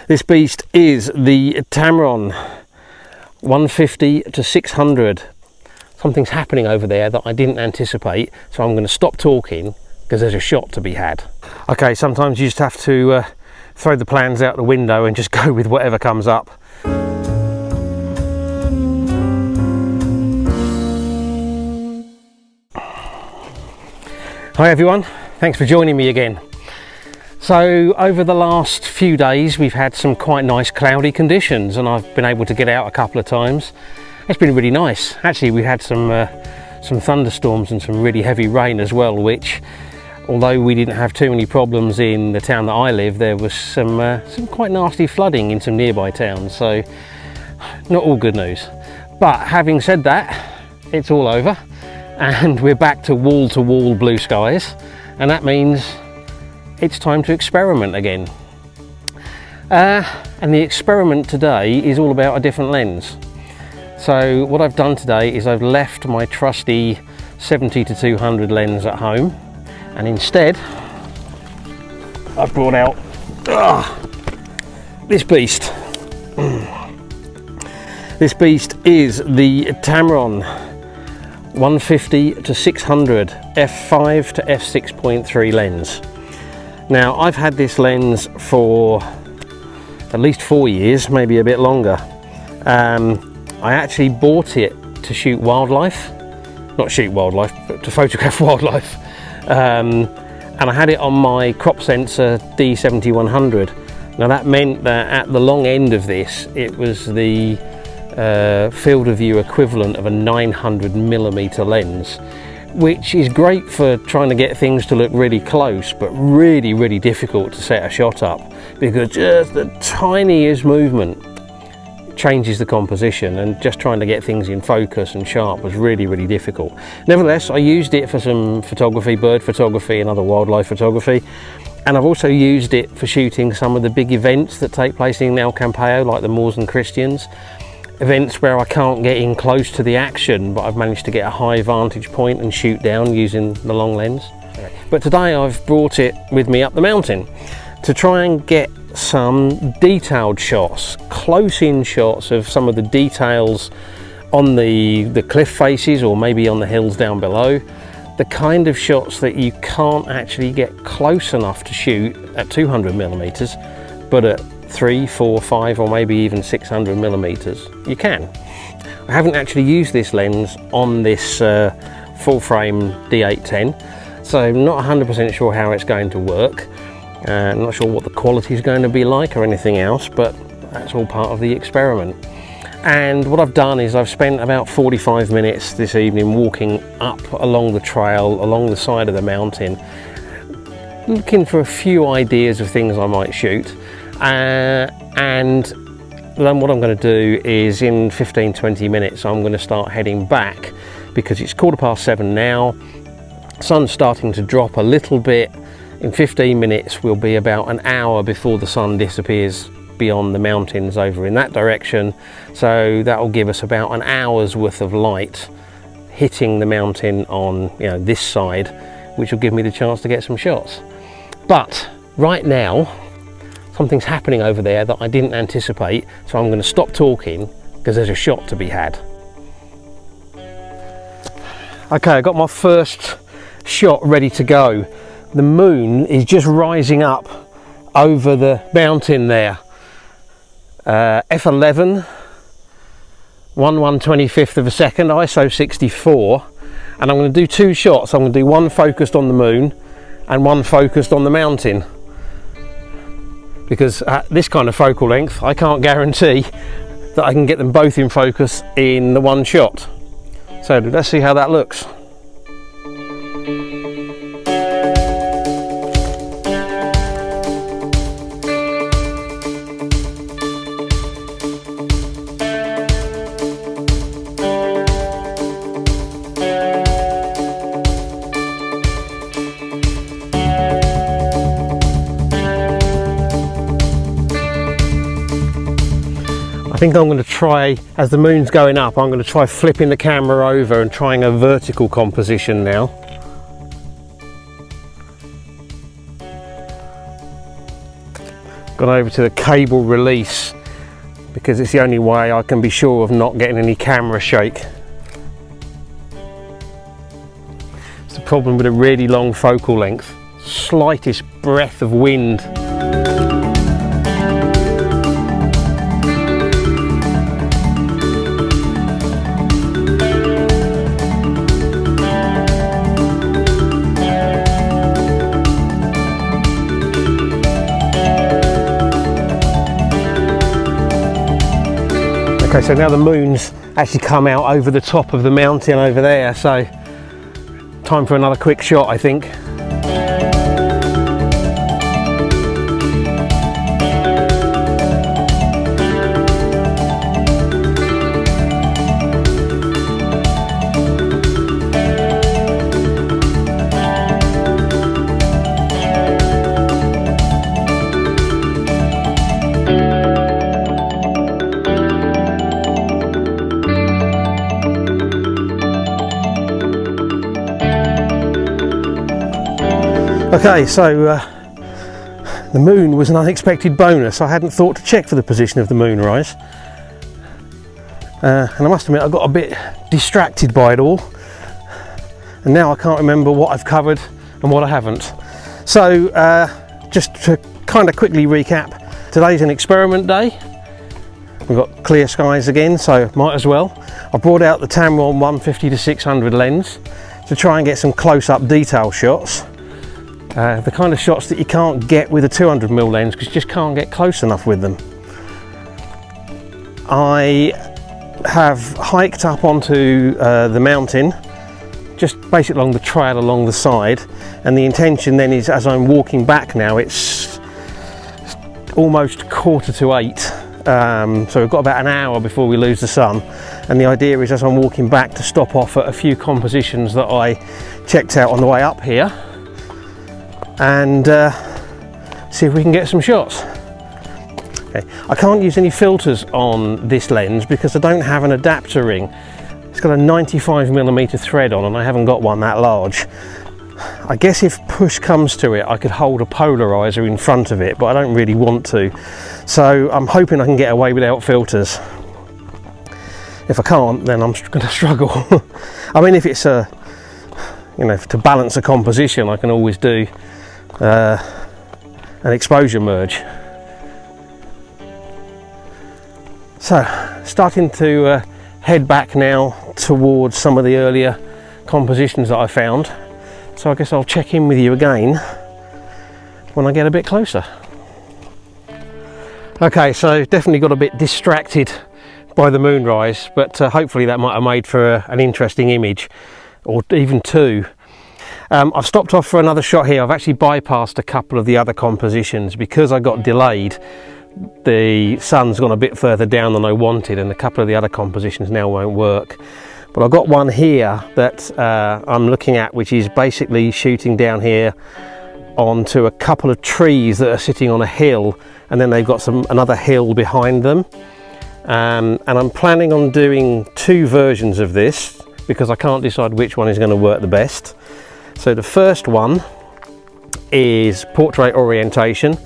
This beast is the Tamron 150 to 600. Something's happening over there that I didn't anticipate, so I'm going to stop talking because there's a shot to be had. Okay, sometimes you just have to throw the plans out the window and just go with whatever comes up. Hi everyone, thanks for joining me again. So over the last few days we've had some quite nice cloudy conditions and I've been able to get out a couple of times. It's been really nice. Actually, we had some thunderstorms and some really heavy rain as well, which, although we didn't have too many problems in the town that I live, there was some quite nasty flooding in some nearby towns, so not all good news. But having said that, it's all over and we're back to wall blue skies, and that means it's time to experiment again. And the experiment today is all about a different lens. So what I've done today is I've left my trusty 70 to 200 lens at home, and instead I've brought out this beast. This beast is the Tamron 150 to 600 f5 to f6.3 lens. Now I've had this lens for at least 4 years, maybe a bit longer. I actually bought it to shoot wildlife, not shoot wildlife, but to photograph wildlife. And I had it on my crop sensor D7100. Now that meant that at the long end of this, it was the field of view equivalent of a 900mm lens, which is great for trying to get things to look really close, but really difficult to set a shot up because just the tiniest movement changes the composition, and just trying to get things in focus and sharp was really difficult. Nevertheless, I used it for some photography, bird photography and other wildlife photography, and I've also used it for shooting some of the big events that take place in El Campello, like the Moors and Christians, events where I can't get in close to the action, but I've managed to get a high vantage point and shoot down using the long lens. But today I've brought it with me up the mountain to try and get some detailed shots, close-in shots of some of the details on the cliff faces or maybe on the hills down below, the kind of shots that you can't actually get close enough to shoot at 200mm, but at 3, 4, 5 or maybe even 600mm you can. I haven't actually used this lens on this full frame D810, so I'm not 100% sure how it's going to work. I'm not sure what the quality is going to be like or anything else, but that's all part of the experiment. And what I've done is I've spent about 45 minutes this evening walking up along the trail, along the side of the mountain, looking for a few ideas of things I might shoot. And then what I'm going to do is in 15-20 minutes I'm going to start heading back, because it's 7:15 now, sun's starting to drop a little bit. In 15 minutes we'll be about an hour before the sun disappears beyond the mountains over in that direction, so that will give us about an hour's worth of light hitting the mountain on this side, which will give me the chance to get some shots. But right now something's happening over there that I didn't anticipate, so I'm going to stop talking because there's a shot to be had. Okay, I got my first shot ready to go. The moon is just rising up over the mountain there. F11, 1/125th of a second, ISO 64, and I'm going to do two shots. I'm going to do one focused on the moon and one focused on the mountain, because at this kind of focal length I can't guarantee that I can get them both in focus in the one shot. So let's see how that looks. I think I'm going to try, as the moon's going up, I'm going to try flipping the camera over and trying a vertical composition now. Gone over to the cable release because it's the only way I can be sure of not getting any camera shake. It's the problem with a really long focal length. Slightest breath of wind. Okay, so now the moon's actually come out over the top of the mountain over there, so time for another quick shot, I think. Okay, so the moon was an unexpected bonus. I hadn't thought to check for the position of the moonrise, and I must admit I got a bit distracted by it all, and now I can't remember what I've covered and what I haven't. So just to kind of quickly recap, today's an experiment day. We've got clear skies again, so might as well. I brought out the Tamron 150 to 600 lens to try and get some close-up detail shots. The kind of shots that you can't get with a 200mm lens because you just can't get close enough with them. I have hiked up onto the mountain, just basically along the trail along the side, and the intention then is, as I'm walking back now, it's almost 7:45, so we've got about an hour before we lose the sun, and the idea is, as I'm walking back, to stop off at a few compositions that I checked out on the way up here and see if we can get some shots. Okay. I can't use any filters on this lens because I don't have an adapter ring. It's got a 95mm thread on and I haven't got one that large. I guess if push comes to it I could hold a polarizer in front of it, but I don't really want to, so I'm hoping I can get away without filters. If I can't, then I'm going to struggle. I mean, if it's to balance a composition, I can always do an exposure merge. So starting to head back now towards some of the earlier compositions that I found, so I guess I'll check in with you again when I get a bit closer. Okay, so definitely got a bit distracted by the moonrise, but hopefully that might have made for an interesting image, or even two. I've stopped off for another shot here. I've actually bypassed a couple of the other compositions because I got delayed. The sun's gone a bit further down than I wanted, and a couple of the other compositions now won't work. But I've got one here that I'm looking at, which is basically shooting down here onto a couple of trees that are sitting on a hill, and then they've got another hill behind them. And I'm planning on doing two versions of this because I can't decide which one is going to work the best. So the first one is portrait orientation.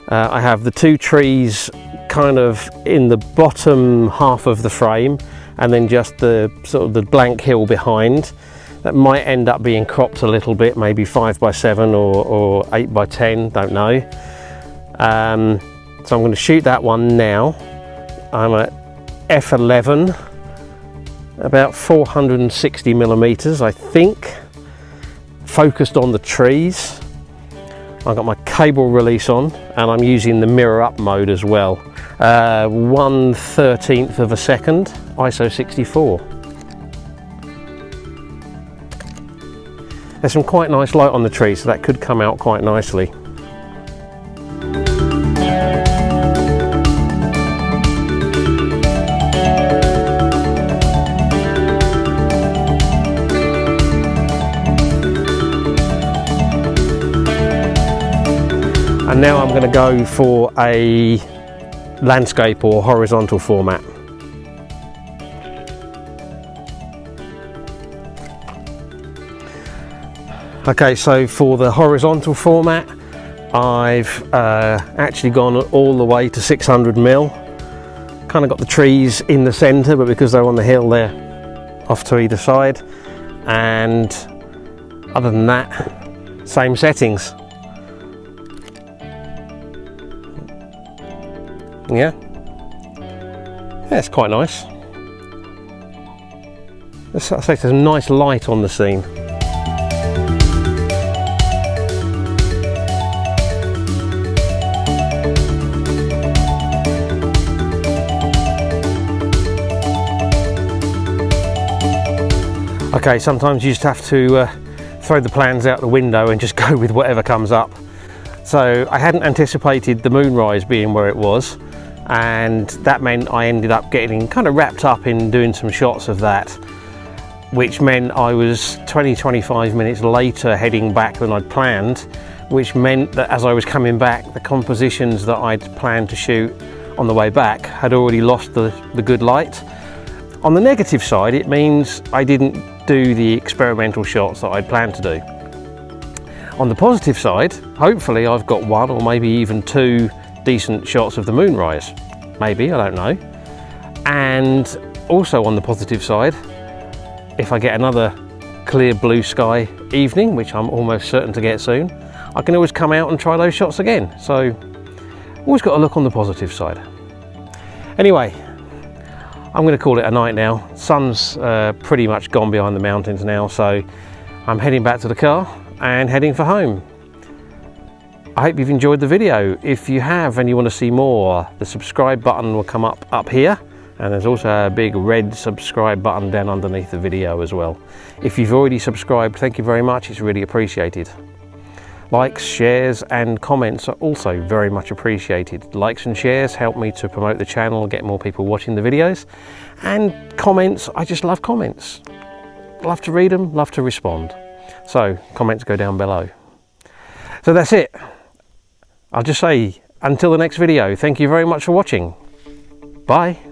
I have the two trees kind of in the bottom half of the frame, and then just the sort of the blank hill behind. That might end up being cropped a little bit, maybe 5x7 or 8x10, don't know. So I'm going to shoot that one now. I'm at f11, about 460mm, I think, focused on the trees. I've got my cable release on and I'm using the mirror up mode as well. 1/13 of a second, ISO 64. There's some quite nice light on the trees, so that could come out quite nicely. And now I'm going to go for a landscape or horizontal format. Okay, so for the horizontal format, I've actually gone all the way to 600 mil. Kind of got the trees in the centre, but because they're on the hill, they're off to either side. And other than that, same settings. Yeah, it's quite nice. I say there's a nice light on the scene. Okay, sometimes you just have to throw the plans out the window and just go with whatever comes up. So I hadn't anticipated the moonrise being where it was, and that meant I ended up getting kind of wrapped up in doing some shots of that, which meant I was 20-25 minutes later heading back than I'd planned, which meant that as I was coming back, the compositions that I'd planned to shoot on the way back had already lost the good light. On the negative side, it means I didn't do the experimental shots that I'd planned to do. On the positive side, hopefully I've got one or maybe even two decent shots of the moonrise. Maybe, I don't know. And also on the positive side, if I get another clear blue sky evening, which I'm almost certain to get soon, I can always come out and try those shots again. So, always got to look on the positive side. Anyway, I'm going to call it a night now. Sun's pretty much gone behind the mountains now, so I'm heading back to the car and heading for home. I hope you've enjoyed the video. If you have and you want to see more, the subscribe button will come up here, and there's also a big red subscribe button down underneath the video as well. If you've already subscribed, thank you very much, it's really appreciated. Likes, shares and comments are also very much appreciated. Likes and shares help me to promote the channel, get more people watching the videos. And comments, I just love comments. Love to read them, love to respond. So comments go down below. So that's it. I'll just say until the next video, thank you very much for watching. Bye.